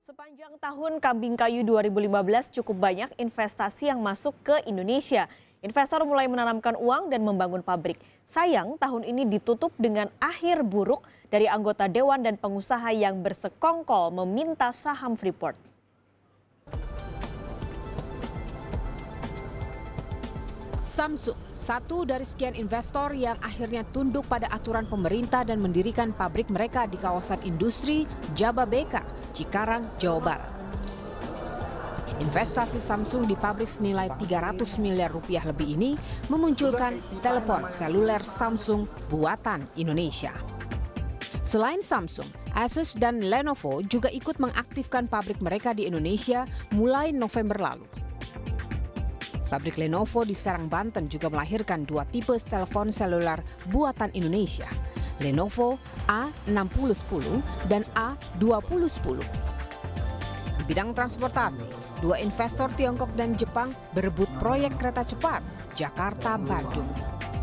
Sepanjang tahun Kambing Kayu 2015 cukup banyak investasi yang masuk ke Indonesia. Investor mulai menanamkan uang dan membangun pabrik. Sayang tahun ini ditutup dengan akhir buruk dari anggota dewan dan pengusaha yang bersekongkol meminta saham Freeport. Samsung, satu dari sekian investor yang akhirnya tunduk pada aturan pemerintah dan mendirikan pabrik mereka di kawasan industri Jababeka, Cikarang, Jawa Barat. Investasi Samsung di pabrik senilai 300 miliar rupiah lebih ini memunculkan telepon seluler Samsung buatan Indonesia. Selain Samsung, Asus dan Lenovo juga ikut mengaktifkan pabrik mereka di Indonesia mulai November lalu. Pabrik Lenovo di Serang, Banten juga melahirkan dua tipe telepon seluler buatan Indonesia, Lenovo A6010 dan A2010. Di bidang transportasi, dua investor Tiongkok dan Jepang berebut proyek kereta cepat Jakarta-Bandung.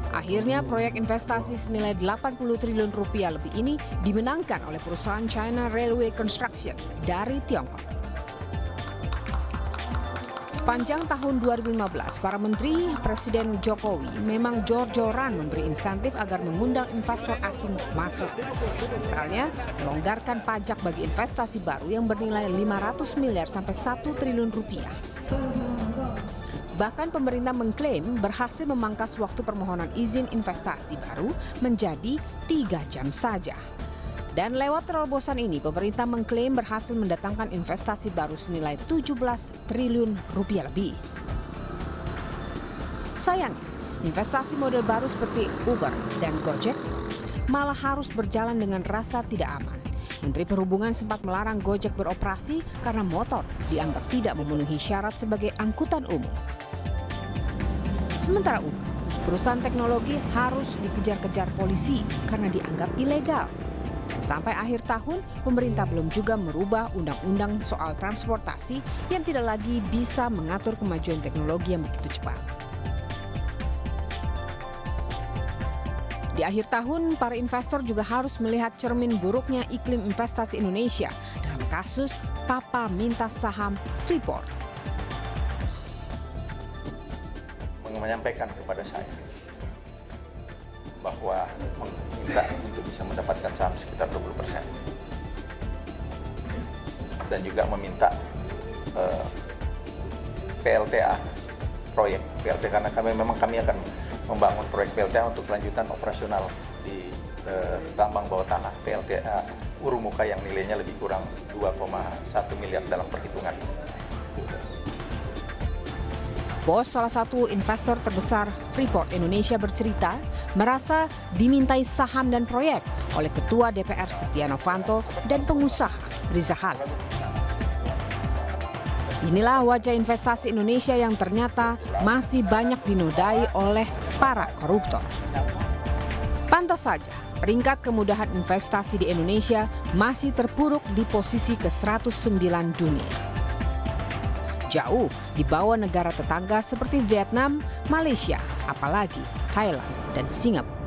Akhirnya proyek investasi senilai 80 triliun rupiah lebih ini dimenangkan oleh perusahaan China Railway Construction dari Tiongkok. Sepanjang tahun 2015, para menteri Presiden Jokowi memang jor-joran memberi insentif agar mengundang investor asing masuk. Misalnya, melonggarkan pajak bagi investasi baru yang bernilai 500 miliar sampai 1 triliun rupiah. Bahkan pemerintah mengklaim berhasil memangkas waktu permohonan izin investasi baru menjadi 3 jam saja. Dan lewat terobosan ini, pemerintah mengklaim berhasil mendatangkan investasi baru senilai 17 triliun rupiah lebih. Sayangnya, investasi model baru seperti Uber dan Gojek malah harus berjalan dengan rasa tidak aman. Menteri Perhubungan sempat melarang Gojek beroperasi karena motor dianggap tidak memenuhi syarat sebagai angkutan umum. Sementara Uber, perusahaan teknologi harus dikejar-kejar polisi karena dianggap ilegal. Sampai akhir tahun, pemerintah belum juga merubah undang-undang soal transportasi yang tidak lagi bisa mengatur kemajuan teknologi yang begitu cepat. Di akhir tahun, para investor juga harus melihat cermin buruknya iklim investasi Indonesia dalam kasus Papa minta saham Freeport. Menyampaikan kepada saya bahwa meminta untuk bisa mendapatkan saham sekitar 20%. Dan juga meminta PLTA proyek PLTA karena kami akan membangun proyek PLTA untuk kelanjutan operasional di tambang bawah tanah PLTA Urumuka yang nilainya lebih kurang 2,1 miliar dalam perhitungan. Bos salah satu investor terbesar Freeport Indonesia bercerita merasa dimintai saham dan proyek oleh Ketua DPR Setia Novanto dan pengusaha Riza Halil. Inilah wajah investasi Indonesia yang ternyata masih banyak dinodai oleh para koruptor. Pantas saja, peringkat kemudahan investasi di Indonesia masih terpuruk di posisi ke-109 dunia. Jauh di bawah negara tetangga seperti Vietnam, Malaysia, apalagi Thailand dan Singapura.